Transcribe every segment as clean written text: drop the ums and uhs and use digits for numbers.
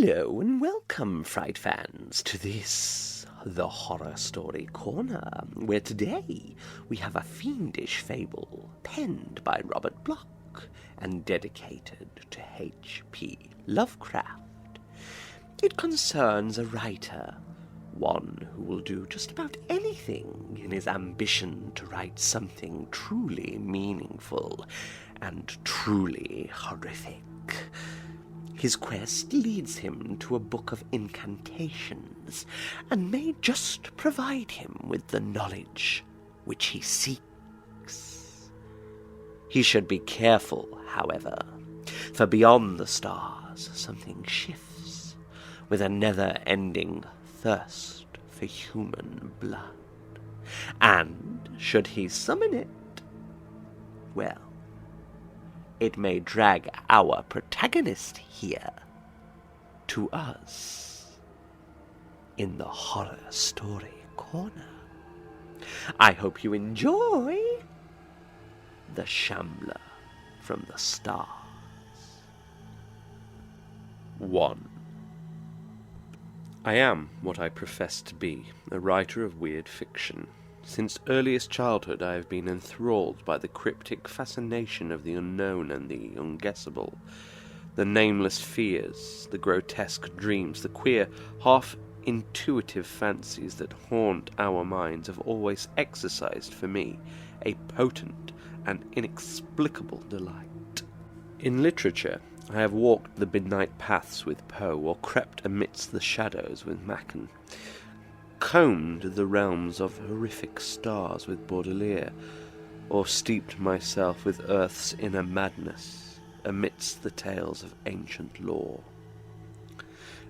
Hello and welcome, Fright fans, to this, the Horror Story Corner, where today we have a fiendish fable penned by Robert Bloch and dedicated to H.P. Lovecraft. It concerns a writer, one who will do just about anything in his ambition to write something truly meaningful and truly horrific. His quest leads him to a book of incantations, and may just provide him with the knowledge which he seeks. He should be careful, however, for beyond the stars something shifts, with a never-ending thirst for human blood. And should he summon it, well, it may drag our protagonist here to us in the Horror Story Corner. I hope you enjoy The Shambler from the Stars. 1. I am what I profess to be, a writer of weird fiction. Since earliest childhood I have been enthralled by the cryptic fascination of the unknown and the unguessable, the nameless fears, the grotesque dreams, the queer, half-intuitive fancies that haunt our minds have always exercised for me a potent and inexplicable delight. In literature, I have walked the midnight paths with Poe, or crept amidst the shadows with Machen, combed the realms of horrific stars with Baudelaire, or steeped myself with earth's inner madness amidst the tales of ancient lore.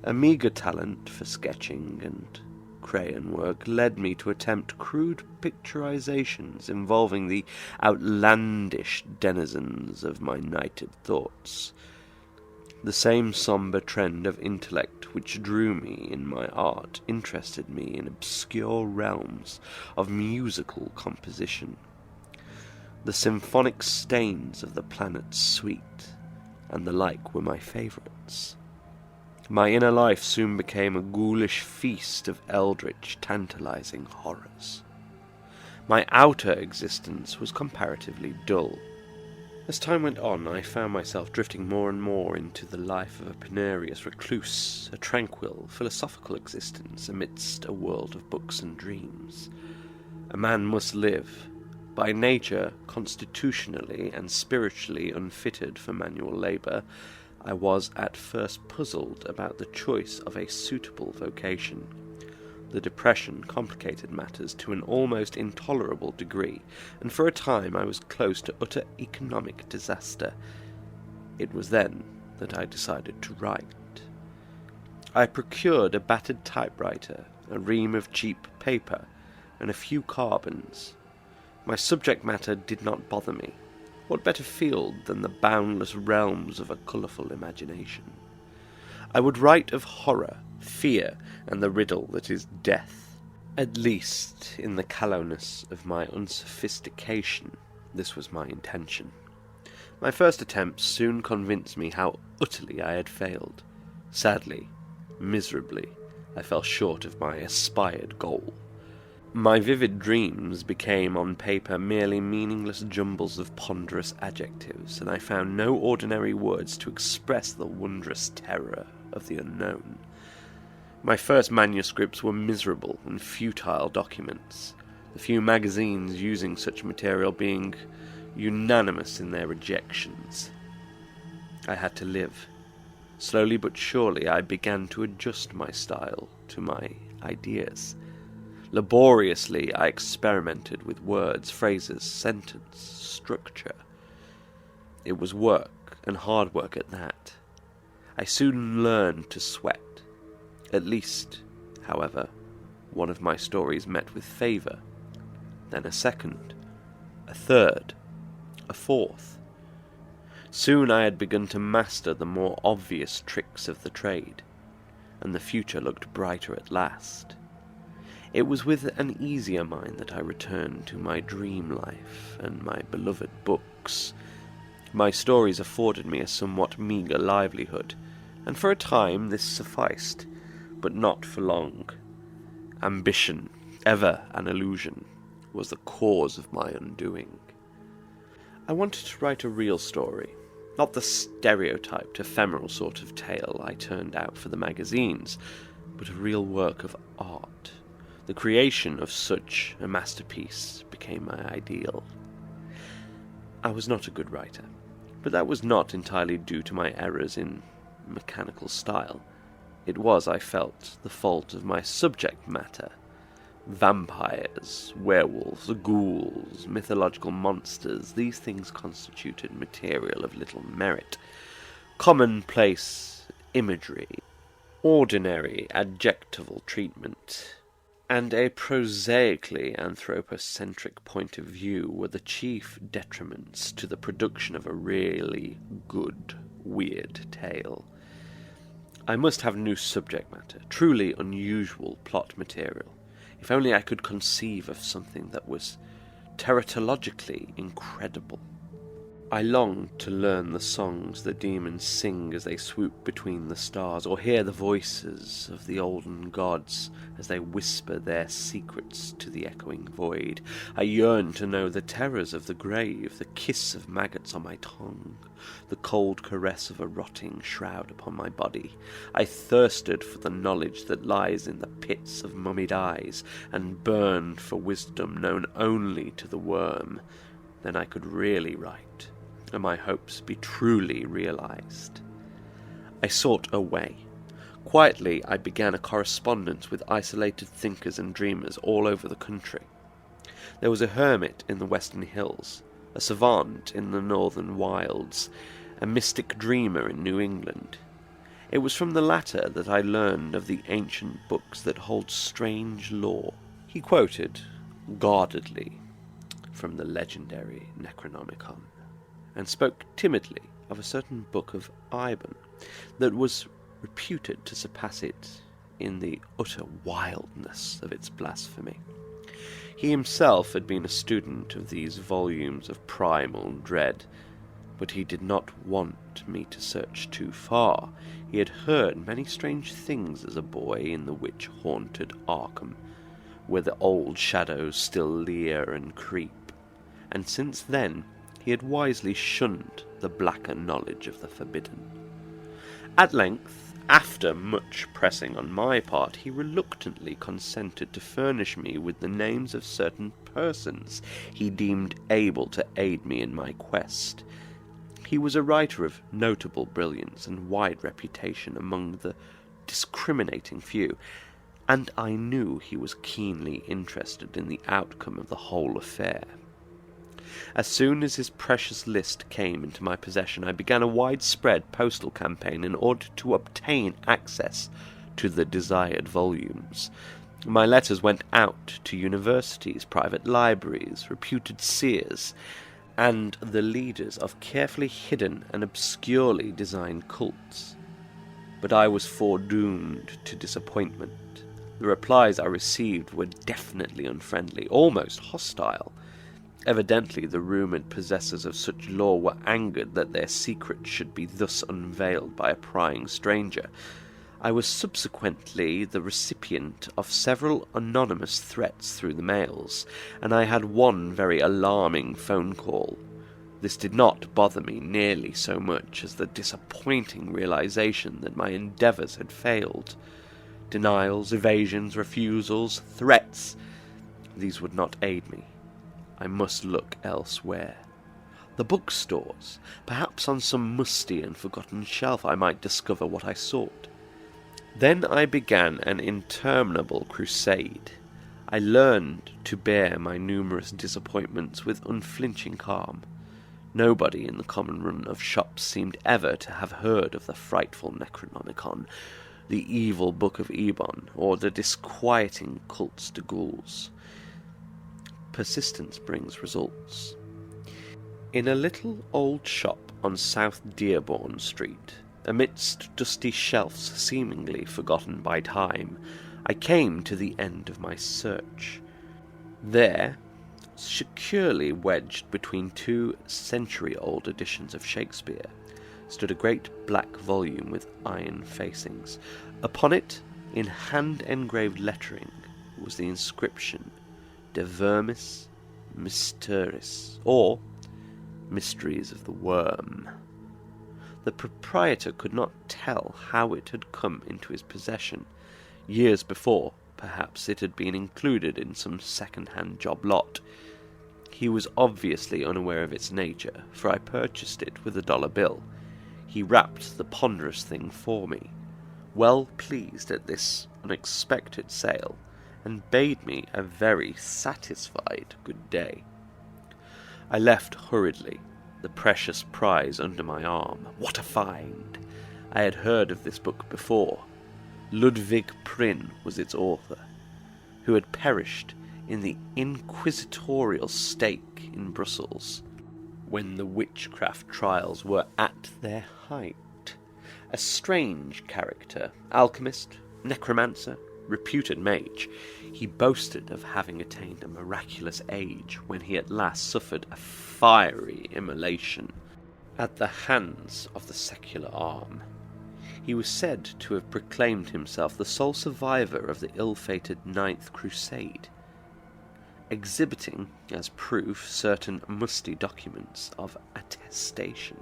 A meagre talent for sketching and crayon work led me to attempt crude picturizations involving the outlandish denizens of my nighted thoughts. The same sombre trend of intellect which drew me in my art interested me in obscure realms of musical composition. The symphonic stains of the planet's suite and the like were my favourites. My inner life soon became a ghoulish feast of eldritch, tantalizing horrors. My outer existence was comparatively dull. As time went on, I found myself drifting more and more into the life of a penurious recluse, a tranquil, philosophical existence amidst a world of books and dreams. A man must live, by nature constitutionally and spiritually unfitted for manual labour. I was at first puzzled about the choice of a suitable vocation. The depression complicated matters to an almost intolerable degree, and for a time I was close to utter economic disaster. It was then that I decided to write. I procured a battered typewriter, a ream of cheap paper, and a few carbons. My subject matter did not bother me. What better field than the boundless realms of a colourful imagination? I would write of horror, fear, and the riddle that is death. At least, in the callowness of my unsophistication, this was my intention. My first attempts soon convinced me how utterly I had failed. Sadly, miserably, I fell short of my aspired goal. My vivid dreams became on paper merely meaningless jumbles of ponderous adjectives, and I found no ordinary words to express the wondrous terror of the unknown. My first manuscripts were miserable and futile documents, the few magazines using such material being unanimous in their rejections. I had to live. Slowly but surely I began to adjust my style to my ideas. Laboriously I experimented with words, phrases, sentence, structure. It was work, and hard work at that. I soon learned to sweat. At least, however, one of my stories met with favour, then a second, a third, a fourth. Soon I had begun to master the more obvious tricks of the trade, and the future looked brighter at last. It was with an easier mind that I returned to my dream life and my beloved books. My stories afforded me a somewhat meagre livelihood, and for a time this sufficed, but not for long. Ambition, ever an illusion, was the cause of my undoing. I wanted to write a real story, not the stereotyped, ephemeral sort of tale I turned out for the magazines, but a real work of art. The creation of such a masterpiece became my ideal. I was not a good writer, but that was not entirely due to my errors in mechanical style. It was, I felt, the fault of my subject matter. Vampires, werewolves, ghouls, mythological monsters, these things constituted material of little merit. Commonplace imagery, ordinary adjectival treatment, and a prosaically anthropocentric point of view were the chief detriments to the production of a really good, weird tale. I must have new subject matter, truly unusual plot material. If only I could conceive of something that was teratologically incredible. I longed to learn the songs the demons sing as they swoop between the stars, or hear the voices of the olden gods as they whisper their secrets to the echoing void. I yearned to know the terrors of the grave, the kiss of maggots on my tongue, the cold caress of a rotting shroud upon my body. I thirsted for the knowledge that lies in the pits of mummied eyes, and burned for wisdom known only to the worm. Then I could really write, and my hopes be truly realized. I sought a way. Quietly I began a correspondence with isolated thinkers and dreamers all over the country. There was a hermit in the western hills, a savant in the northern wilds, a mystic dreamer in New England. It was from the latter that I learned of the ancient books that hold strange lore. He quoted, guardedly, from the legendary Necronomicon, and spoke timidly of a certain book of Iban that was reputed to surpass it in the utter wildness of its blasphemy. He himself had been a student of these volumes of primal dread, but he did not want me to search too far. He had heard many strange things as a boy in the witch-haunted Arkham, where the old shadows still leer and creep, and since then he had wisely shunned the blacker knowledge of the forbidden. At length, after much pressing on my part, he reluctantly consented to furnish me with the names of certain persons he deemed able to aid me in my quest. He was a writer of notable brilliance and wide reputation among the discriminating few, and I knew he was keenly interested in the outcome of the whole affair. As soon as his precious list came into my possession, I began a widespread postal campaign in order to obtain access to the desired volumes. My letters went out to universities, private libraries, reputed seers, and the leaders of carefully hidden and obscurely designed cults. But I was foredoomed to disappointment. The replies I received were definitely unfriendly, almost hostile. Evidently the rumoured possessors of such lore were angered that their secret should be thus unveiled by a prying stranger. I was subsequently the recipient of several anonymous threats through the mails, and I had one very alarming phone call. This did not bother me nearly so much as the disappointing realization that my endeavours had failed. Denials, evasions, refusals, threats, these would not aid me. I must look elsewhere. The bookstores. Perhaps on some musty and forgotten shelf I might discover what I sought. Then I began an interminable crusade. I learned to bear my numerous disappointments with unflinching calm. Nobody in the common run of shops seemed ever to have heard of the frightful Necronomicon, the evil Book of Ebon, or the disquieting cults de ghouls. Persistence brings results. In a little old shop on South Dearborn Street, amidst dusty shelves seemingly forgotten by time, I came to the end of my search. There, securely wedged between two century-old editions of Shakespeare, stood a great black volume with iron facings. Upon it, in hand-engraved lettering, was the inscription De Vermis Mysteris, or Mysteries of the Worm. The proprietor could not tell how it had come into his possession. Years before, perhaps it had been included in some second-hand job lot. He was obviously unaware of its nature, for I purchased it with a $1 bill. He wrapped the ponderous thing for me, well pleased at this unexpected sale, and bade me a very satisfied good day. I left hurriedly, the precious prize under my arm. What a find! I had heard of this book before. Ludwig Prynne was its author, who had perished in the inquisitorial stake in Brussels when the witchcraft trials were at their height. A strange character, alchemist, necromancer, reputed mage, he boasted of having attained a miraculous age when he at last suffered a fiery immolation at the hands of the secular arm. He was said to have proclaimed himself the sole survivor of the ill-fated Ninth Crusade, exhibiting as proof certain musty documents of attestation.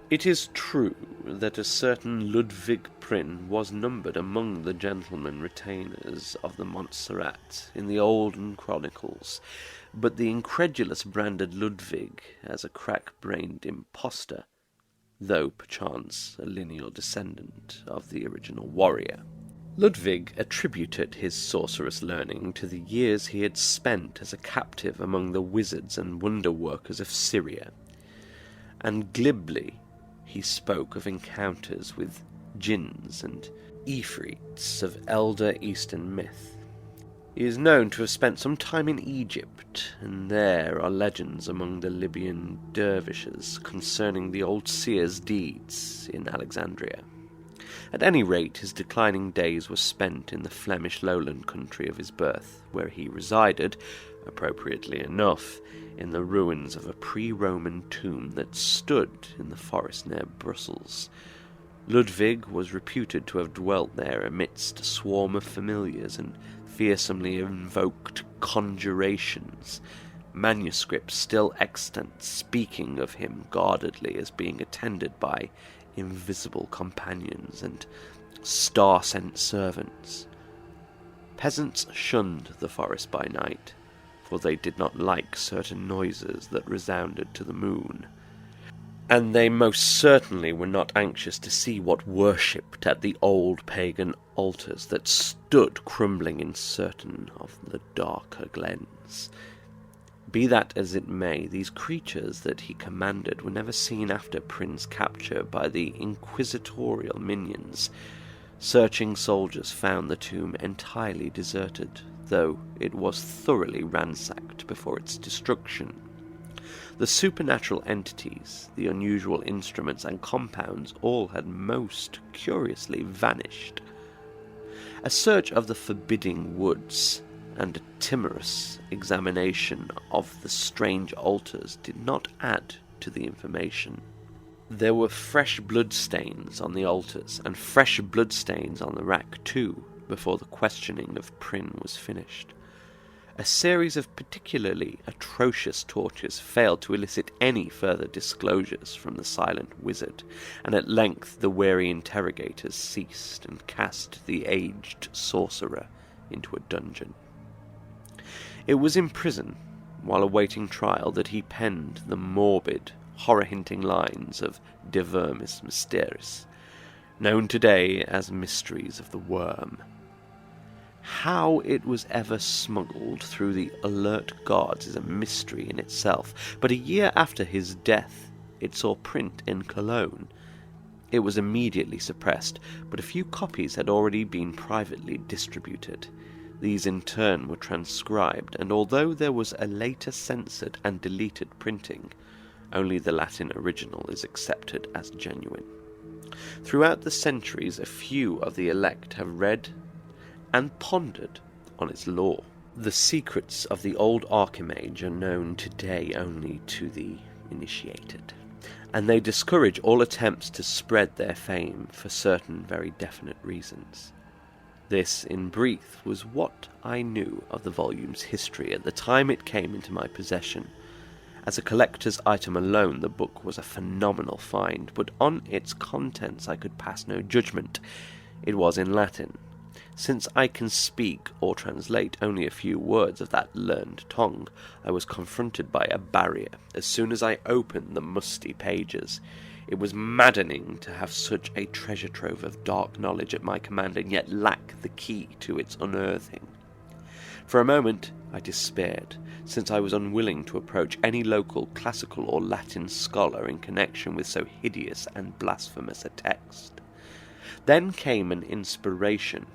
It is true that a certain Ludwig Prynne was numbered among the gentlemen retainers of the Montserrat in the olden chronicles, but the incredulous branded Ludwig as a crack-brained impostor, though perchance a lineal descendant of the original warrior. Ludwig attributed his sorcerous learning to the years he had spent as a captive among the wizards and wonder-workers of Syria, and glibly he spoke of encounters with jinns and ifrits of elder Eastern myth. He is known to have spent some time in Egypt, and there are legends among the Libyan dervishes concerning the old seer's deeds in Alexandria. At any rate, his declining days were spent in the Flemish lowland country of his birth, where he resided, appropriately enough, in the ruins of a pre-Roman tomb that stood in the forest near Brussels. Ludwig was reputed to have dwelt there amidst a swarm of familiars and fearsomely invoked conjurations, manuscripts still extant speaking of him guardedly as being attended by invisible companions and star-sent servants. Peasants shunned the forest by night, for they did not like certain noises that resounded to the moon, and they most certainly were not anxious to see what worshipped at the old pagan altars that stood crumbling in certain of the darker glens. Be that as it may, these creatures that he commanded were never seen after Prynne's capture by the inquisitorial minions. Searching soldiers found the tomb entirely deserted, though it was thoroughly ransacked before its destruction. The supernatural entities, the unusual instruments and compounds all had most curiously vanished. A search of the forbidding woods and a timorous examination of the strange altars did not add to the information. There were fresh bloodstains on the altars, and fresh bloodstains on the rack too, before the questioning of Prynne was finished. A series of particularly atrocious tortures failed to elicit any further disclosures from the silent wizard, and at length the wary interrogators ceased and cast the aged sorcerer into a dungeon. It was in prison, while awaiting trial, that he penned the morbid, horror-hinting lines of De Vermis Mysteris, known today as Mysteries of the Worm. How it was ever smuggled through the alert guards is a mystery in itself, but a year after his death it saw print in Cologne. It was immediately suppressed, but a few copies had already been privately distributed. These in turn were transcribed, and although there was a later censored and deleted printing, only the Latin original is accepted as genuine. Throughout the centuries, a few of the elect have read and pondered on its lore. The secrets of the old archimage are known today only to the initiated. and they discourage all attempts to spread their fame for certain very definite reasons. This, in brief, was what I knew of the volume's history at the time it came into my possession. As a collector's item alone, the book was a phenomenal find, but on its contents I could pass no judgment. It was in Latin. Since I can speak or translate only a few words of that learned tongue, I was confronted by a barrier as soon as I opened the musty pages. It was maddening to have such a treasure trove of dark knowledge at my command and yet lack the key to its unearthing. For a moment I despaired, since I was unwilling to approach any local classical or Latin scholar in connection with so hideous and blasphemous a text. Then came an inspiration.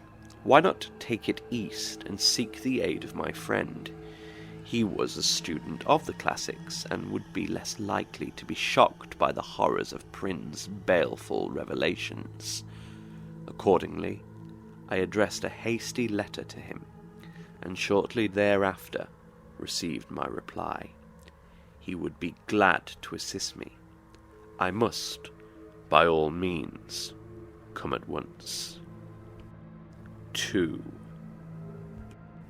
Why not take it east and seek the aid of my friend? He was a student of the classics, and would be less likely to be shocked by the horrors of Prynne's baleful revelations. Accordingly, I addressed a hasty letter to him, and shortly thereafter received my reply. He would be glad to assist me. I must, by all means, come at once. 2.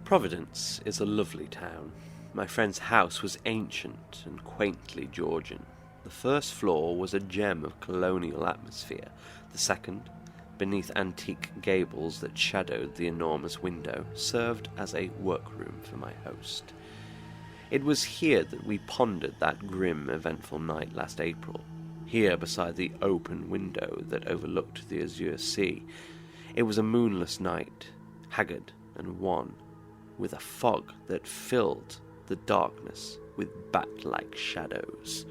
Providence is a lovely town. My friend's house was ancient and quaintly Georgian. The first floor was a gem of colonial atmosphere. The second, beneath antique gables that shadowed the enormous window, served as a workroom for my host. It was here that we pondered that grim, eventful night last April. Here, beside the open window that overlooked the azure sea. It was a moonless night, haggard and wan, with a fog that filled the darkness with bat-like shadows.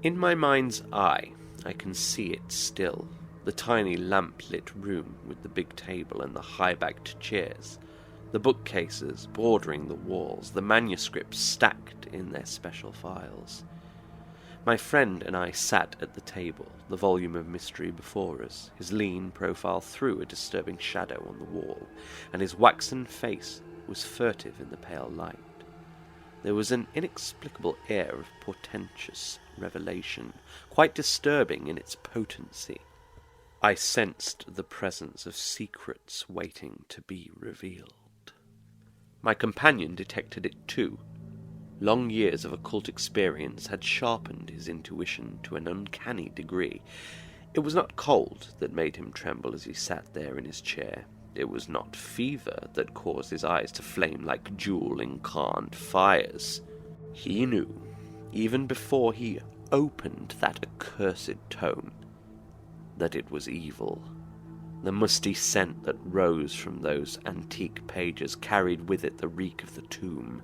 In my mind's eye, I can see it still, the tiny lamp-lit room with the big table and the high-backed chairs, the bookcases bordering the walls, the manuscripts stacked in their special files. My friend and I sat at the table, the volume of mystery before us. His lean profile threw a disturbing shadow on the wall, and his waxen face was furtive in the pale light. There was an inexplicable air of portentous revelation, quite disturbing in its potency. I sensed the presence of secrets waiting to be revealed. My companion detected it too. Long years of occult experience had sharpened his intuition to an uncanny degree. It was not cold that made him tremble as he sat there in his chair. It was not fever that caused his eyes to flame like jewel-incarnate fires. He knew, even before he opened that accursed tome, that it was evil. The musty scent that rose from those antique pages carried with it the reek of the tomb.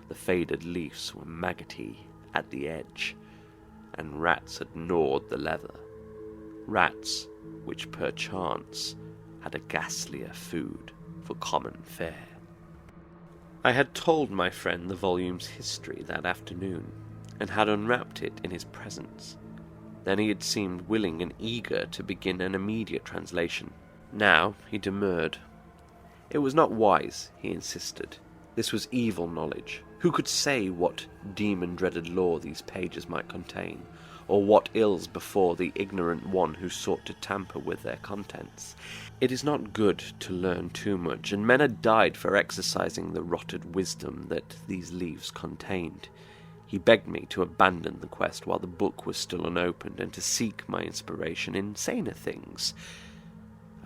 The faded leaves were maggoty at the edge, and rats had gnawed the leather. Rats which perchance had a ghastlier food for common fare. I had told my friend the volume's history that afternoon, and had unwrapped it in his presence. Then he had seemed willing and eager to begin an immediate translation. Now he demurred. It was not wise, he insisted. This was evil knowledge. Who could say what demon-dreaded lore these pages might contain, or what ills before the ignorant one who sought to tamper with their contents? It is not good to learn too much, and men had died for exercising the rotted wisdom that these leaves contained. He begged me to abandon the quest while the book was still unopened, and to seek my inspiration in saner things.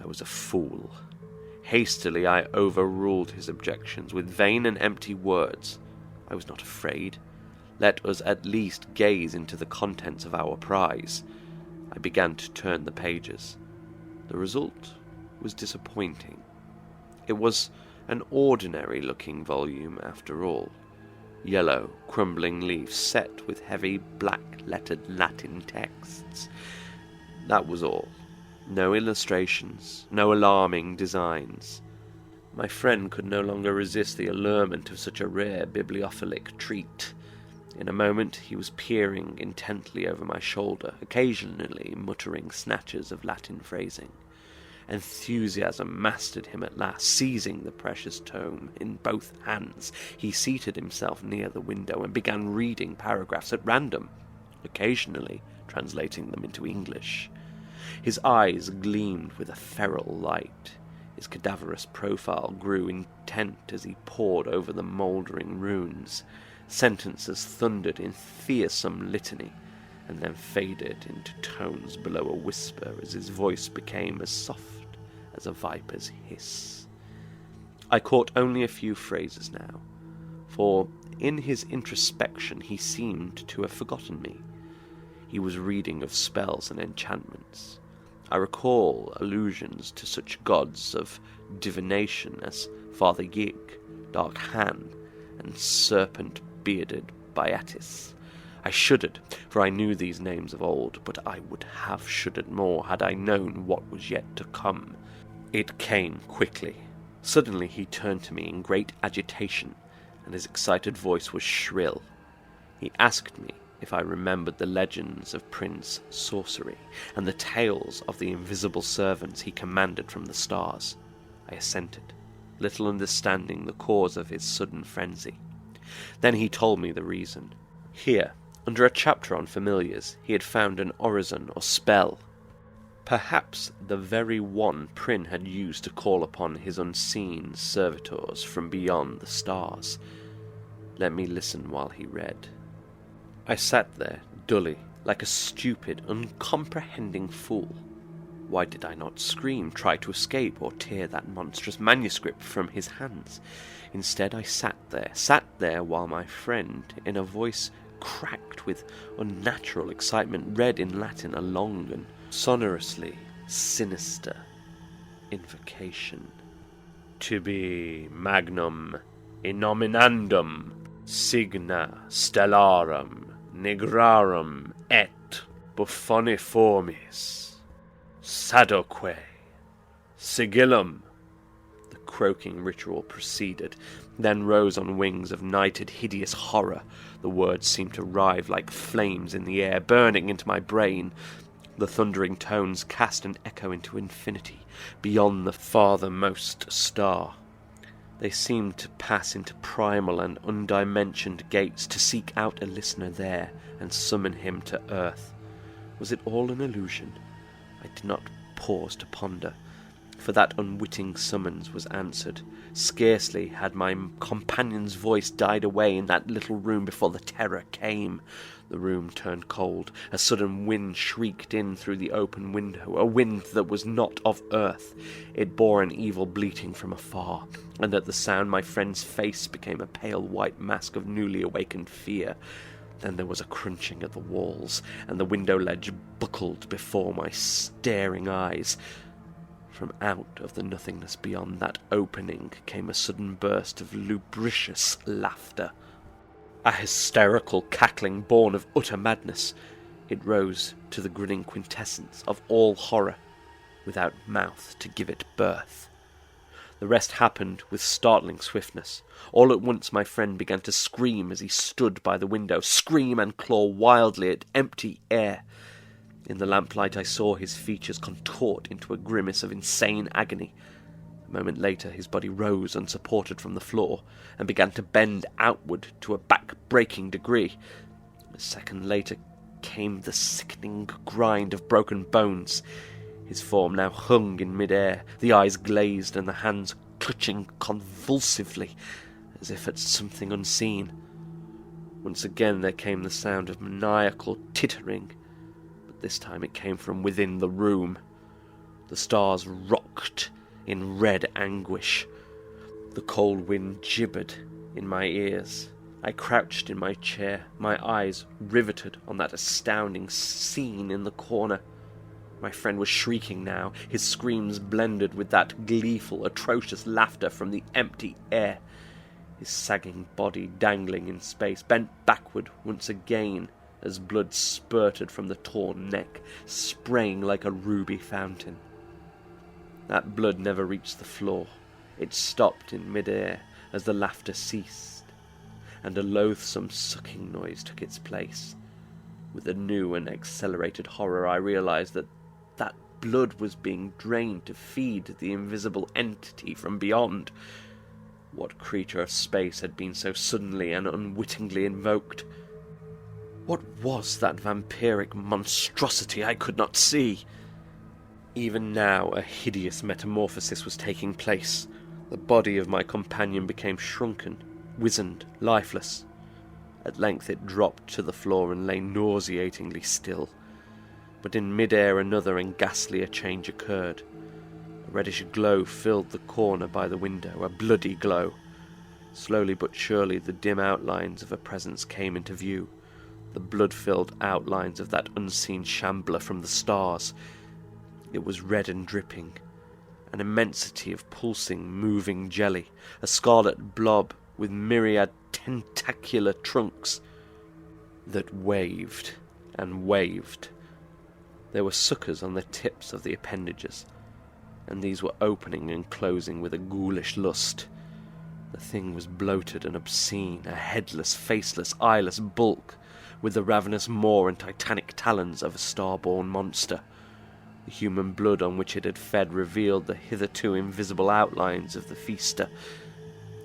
I was a fool. Hastily I overruled his objections with vain and empty words. I was not afraid. Let us at least gaze into the contents of our prize. I began to turn the pages. The result was disappointing. It was an ordinary-looking volume after all. Yellow, crumbling leaves set with heavy, black-lettered Latin texts. That was all. No illustrations, no alarming designs. My friend could no longer resist the allurement of such a rare bibliophilic treat. In a moment he was peering intently over my shoulder, occasionally muttering snatches of Latin phrasing. Enthusiasm mastered him at last. Seizing the precious tome in both hands, he seated himself near the window and began reading paragraphs at random, occasionally translating them into English. His eyes gleamed with a feral light. His cadaverous profile grew intent as he pored over the mouldering runes. Sentences thundered in fearsome litany, and then faded into tones below a whisper as his voice became as soft as a viper's hiss. I caught only a few phrases now, for in his introspection he seemed to have forgotten me. He was reading of spells and enchantments. I recall allusions to such gods of divination as Father Yig, Dark Han, and serpent-bearded Beatis. I shuddered, for I knew these names of old, but I would have shuddered more had I known what was yet to come. It came quickly. Suddenly he turned to me in great agitation, and his excited voice was shrill. He asked me if I remembered the legends of Prince Sorcery, and the tales of the invisible servants he commanded from the stars. I assented, little understanding the cause of his sudden frenzy. Then he told me the reason. Here, under a chapter on familiars, he had found an orison or spell, perhaps the very one Prin had used to call upon his unseen servitors from beyond the stars. Let me listen while he read. I sat there, dully, like a stupid, uncomprehending fool. Why did I not scream, try to escape, or tear that monstrous manuscript from his hands? Instead I sat there while my friend, in a voice cracked with unnatural excitement, read in Latin a long and sonorously sinister invocation. Tibi magnum innominandum signa stellarum nigrarum et buffoniformis sadoque sigillum. The croaking ritual proceeded, then rose on wings of nighted hideous horror. The words seemed to rive like flames in the air, burning into my brain. The thundering tones cast an echo into infinity, beyond the farthermost star. They seemed to pass into primal and undimensioned gates, to seek out a listener there and summon him to earth. Was it all an illusion? I did not pause to ponder, for that unwitting summons was answered. Scarcely had my companion's voice died away in that little room before the terror came. The room turned cold. A sudden wind shrieked in through the open window, a wind that was not of earth. It bore an evil bleating from afar, and at the sound my friend's face became a pale white mask of newly awakened fear. Then there was a crunching at the walls, and the window ledge buckled before my staring eyes. From out of the nothingness beyond that opening came a sudden burst of lubricious laughter. A hysterical cackling born of utter madness. It rose to the grinning quintessence of all horror, without mouth to give it birth. The rest happened with startling swiftness. All at once my friend began to scream as he stood by the window, scream and claw wildly at empty air. In the lamplight I saw his features contort into a grimace of insane agony. A moment later his body rose unsupported from the floor, and began to bend outward to a back-breaking degree. A second later came the sickening grind of broken bones. His form now hung in mid-air, the eyes glazed and the hands clutching convulsively, as if at something unseen. Once again there came the sound of maniacal tittering, but this time it came from within the room. The stars rocked in red anguish. The cold wind gibbered in my ears. I crouched in my chair, my eyes riveted on that astounding scene in the corner. My friend was shrieking now, his screams blended with that gleeful, atrocious laughter from the empty air. His sagging body dangling in space, bent backward once again as blood spurted from the torn neck, spraying like a ruby fountain. That blood never reached the floor. It stopped in mid-air as the laughter ceased, and a loathsome sucking noise took its place. With a new and accelerated horror I realized that blood was being drained to feed the invisible entity from beyond. What creature of space had been so suddenly and unwittingly invoked? What was that vampiric monstrosity I could not see? Even now a hideous metamorphosis was taking place. The body of my companion became shrunken, wizened, lifeless. At length it dropped to the floor and lay nauseatingly still. But in mid-air another and ghastlier change occurred. A reddish glow filled the corner by the window, a bloody glow. Slowly but surely the dim outlines of a presence came into view, the blood-filled outlines of that unseen Shambler from the stars. It was red and dripping, an immensity of pulsing, moving jelly, a scarlet blob with myriad tentacular trunks that waved and waved. There were suckers on the tips of the appendages, and these were opening and closing with a ghoulish lust. The thing was bloated and obscene, a headless, faceless, eyeless bulk, with the ravenous maw and titanic talons of a star-born monster. The human blood on which it had fed revealed the hitherto invisible outlines of the feaster.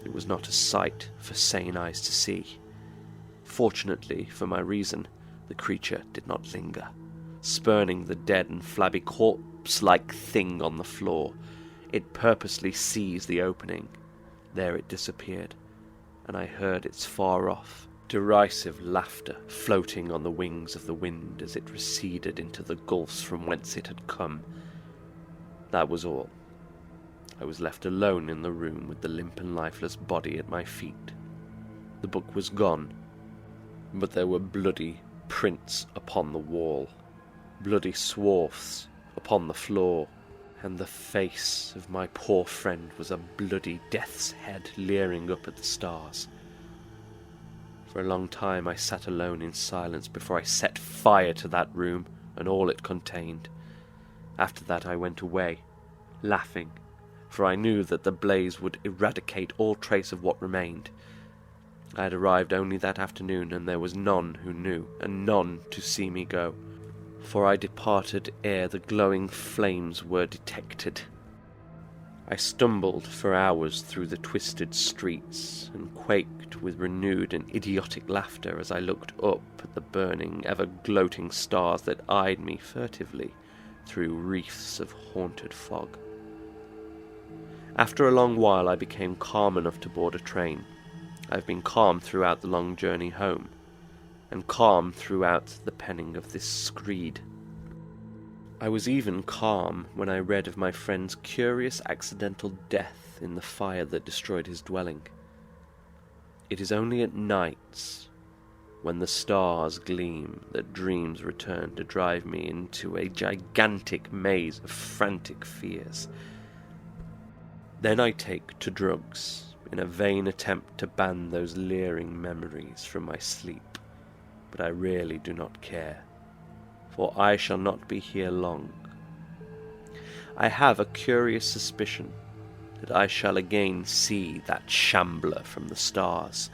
It was not a sight for sane eyes to see. Fortunately for my reason, the creature did not linger. Spurning the dead and flabby corpse-like thing on the floor, it purposely seized the opening. There it disappeared, and I heard its far-off, derisive laughter floating on the wings of the wind as it receded into the gulfs from whence it had come. That was all. I was left alone in the room with the limp and lifeless body at my feet. The book was gone, but there were bloody prints upon the wall, bloody swaths upon the floor, and the face of my poor friend was a bloody death's head leering up at the stars. For a long time I sat alone in silence before I set fire to that room and all it contained. After that I went away, laughing, for I knew that the blaze would eradicate all trace of what remained. I had arrived only that afternoon, and there was none who knew, and none to see me go, for I departed ere the glowing flames were detected. I stumbled for hours through the twisted streets, and quaked with renewed and idiotic laughter as I looked up at the burning, ever-gloating stars that eyed me furtively through wreaths of haunted fog. After a long while I became calm enough to board a train. I have been calm throughout the long journey home, and calm throughout the penning of this screed. I was even calm when I read of my friend's curious accidental death in the fire that destroyed his dwelling. It is only at nights, when the stars gleam, that dreams return to drive me into a gigantic maze of frantic fears. Then I take to drugs, in a vain attempt to ban those leering memories from my sleep. But I really do not care, for I shall not be here long. I have a curious suspicion that I shall again see that Shambler from the stars.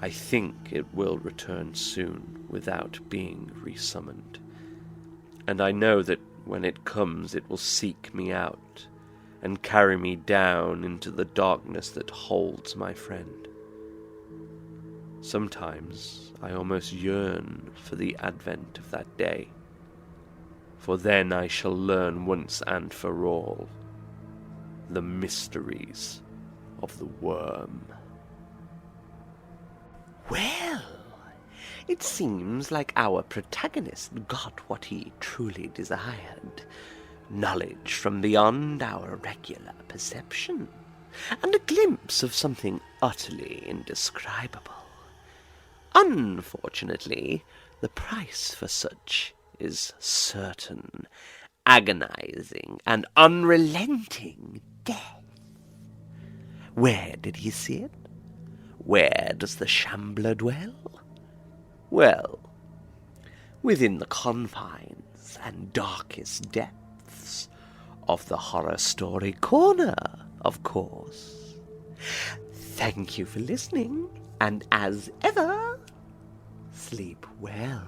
I think it will return soon without being resummoned, and I know that when it comes it will seek me out and carry me down into the darkness that holds my friend. Sometimes I almost yearn for the advent of that day, for then I shall learn once and for all the mysteries of the worm. Well, it seems like our protagonist got what he truly desired. Knowledge from beyond our regular perception, and a glimpse of something utterly indescribable. Unfortunately, the price for such is certain, agonizing, and unrelenting death. Where did he see it? Where does the Shambler dwell? Well, within the confines and darkest depths of the Horror Story Corner, of course. Thank you for listening, and as ever, sleep well.